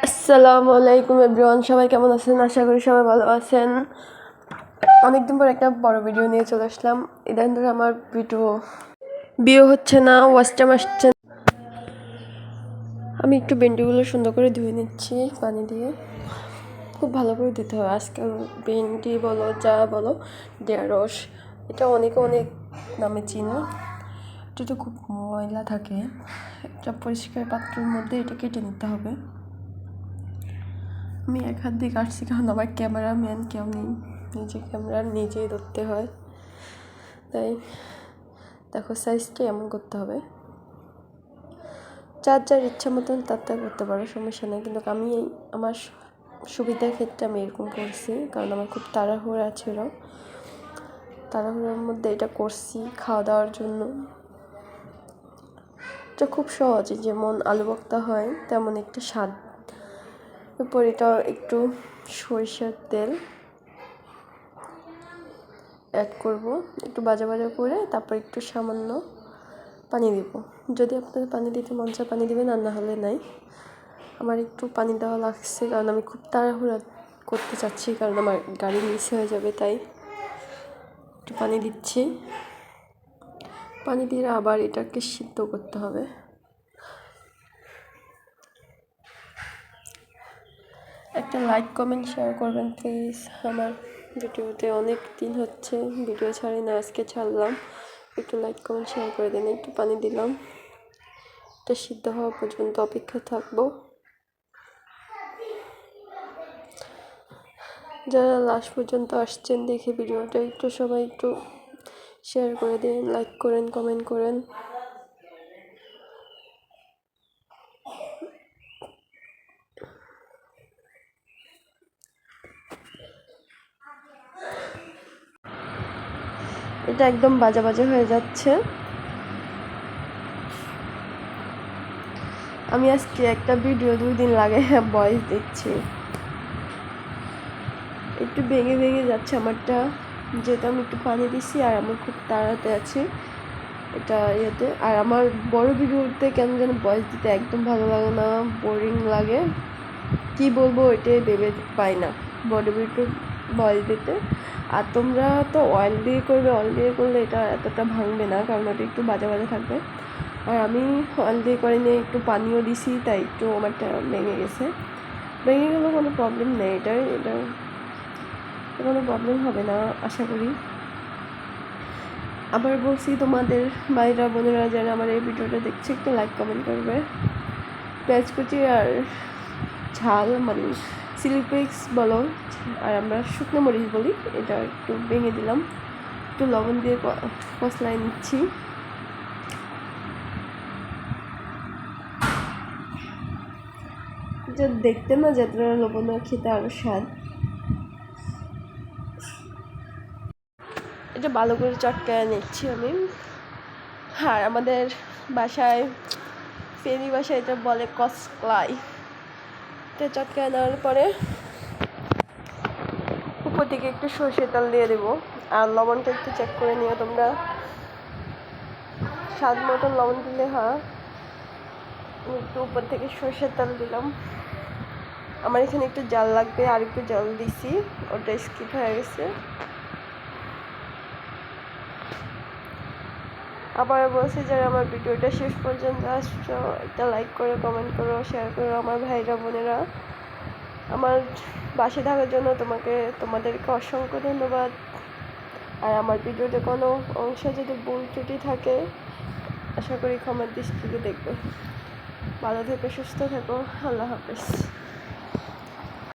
আসসালামু আলাইকুম এভরিওয়ান, সবাই কেমন আছেন? আশা করি সবাই ভালো আছেন। অনেকদিন পর একটা বড় ভিডিও নিয়ে চলে আসলাম। ইদানিং ধরে আমার ভিউ হচ্ছে না, ওয়াচ টাইম আসছে না। আমি একটু ভেন্ডিগুলো সুন্দর করে ধুয়ে নিচ্ছি পানি দিয়ে। খুব ভালো করে দিতে হবে। আজকাল ভেন্ডি বলো যা বলো, ঢেঁড়স, এটা অনেক নামে চিনি। এটা খুব ময়লা থাকে। একটা পরিষ্কার পাত্রের মধ্যে এটা কেটে নিতে হবে। আমি এক হাত দিয়ে কাটছি কারণ আমার ক্যামেরাম্যান কেউ নেই, নিজে ক্যামেরা নিজেই ধরতে হয়। তাই দেখো সাইজটা এমন করতে হবে। যার ইচ্ছা মতন তার করতে পারো, সমস্যা নেই। কিন্তু আমি আমার সুবিধার ক্ষেত্রে আমি এরকম করছি, কারণ আমার খুব তাড়াহুড়া ছিল। তাড়াহুড়োর মধ্যে এটা করছি খাওয়া দাওয়ার জন্য। এটা খুব সহজে, যেমন আলু ভর্তা হয় তেমন একটা স্বাদ। এরপর এটা একটু সরিষার তেল অ্যাড করব, একটু ভাজা করে তারপর একটু সামান্য পানি দিব। যদি আপনাদের পানি দিতে মন চায় পানি দিবেন, আর না হলে নাই। আমার একটু পানি দেওয়া লাগছে কারণ আমি খুব তাড়াহুড়া করতে চাচ্ছি, কারণ আমার গাড়ি মিস হয়ে যাবে। তাই একটু পানি দিচ্ছি। পানি দিয়ে আবার এটাকে সিদ্ধ করতে হবে। একটা লাইক কমেন্ট শেয়ার করবেন প্লিজ। আমার ভিডিওতে অনেক দিন হচ্ছে ভিডিও ছাড়ি না, আজকে ছাড়লাম। একটু লাইক কমেন্ট শেয়ার করে দেন। একটু পানি দিলাম, এটা সিদ্ধ হওয়া পর্যন্ত অপেক্ষা থাকবো। যারা লাস্ট পর্যন্ত আসছেন দেখে ভিডিওটা, একটু সবাই একটু শেয়ার করে দিন, লাইক করেন, কমেন্ট করেন। এটা একদম বাজা হয়ে যাচ্ছে। আমি আজকে একটা ভিডিও 2 দিন লাগে ভয়েস দিচ্ছি, একটু ভেঙে যাচ্ছে আমারটা, যেহেতু আমি একটু পানি দিছি আর আমার খুব তাড়াতে আছে এটা ইয়েতে। আর আমার বড় ভিডিওতে কেন যেন ভয়েস দিতে একদম ভালো লাগে না, বোরিং লাগে। কি বলবো এটাই ভেবে পাই না বড় ভিডিও ভয়েস দিতে। আর তোমরা তো অয়েল দিয়ে করলে এটা এতটা ভাঙবে না, কারণ ওটা একটু বাজা থাকবে। আর আমি অয়েল দিয়ে করে নিয়ে একটু পানিও দিছি, তাই একটু আমারটা ভেঙে গেছে। ভেঙে গেলেও কোনো প্রবলেম নেই, এটা কোনো প্রবলেম হবে না আশা করি। আবার বলছি, তোমাদের ভাইরা বোনেরা যারা আমার এই ভিডিওটা দেখছে একটু লাইক কমেন্ট করবে। পেঁয়াজ কুচি আর ঝাল মানে চিলি ফ্লেক্স বলো, আর আমরা শুকনো মরিচ বলি, এটা একটু ভেঙে দিলাম। একটু লবণ দিয়ে কষলায় নিচ্ছি। এটা দেখতে না যতটা লবণ, খেতে আরও স্বাদ। এটা ভালো করে চটকায় নিচ্ছি আমি। আর আমাদের বাসায় ফেরি বাসায় এটা বলে কসকলাই। এটা চটকায় নেওয়ার পরে উপর থেকে একটু সর্ষের তেল দিয়ে দেবো। আর লবণটা একটু চেক করে নিও তোমরা, স্বাদ মতন লবণ দিলে হয়। একটু উপর থেকে সর্ষের তেল দিলাম। আমার এখানে একটু জাল লাগবে, আর একটু জল দিছি, ওটা স্কিপ হয়ে গেছে। আবার বলছি, যারা আমার ভিডিওটা শেষ পর্যন্ত আসছো একটা লাইক করো, কমেন্ট করো, শেয়ার করো। আমার ভাইরা বোনেরা, আমার পাশে থাকার জন্য তোমাদেরকে অসংখ্য ধন্যবাদ। আর আমার ভিডিওতে কোনো অংশে যদি ভুল ত্রুটি থাকে আশা করি ক্ষমার দৃষ্টিতে দেখবে। ভালো থেকো, সুস্থ থেকো, আল্লাহ হাফেজ।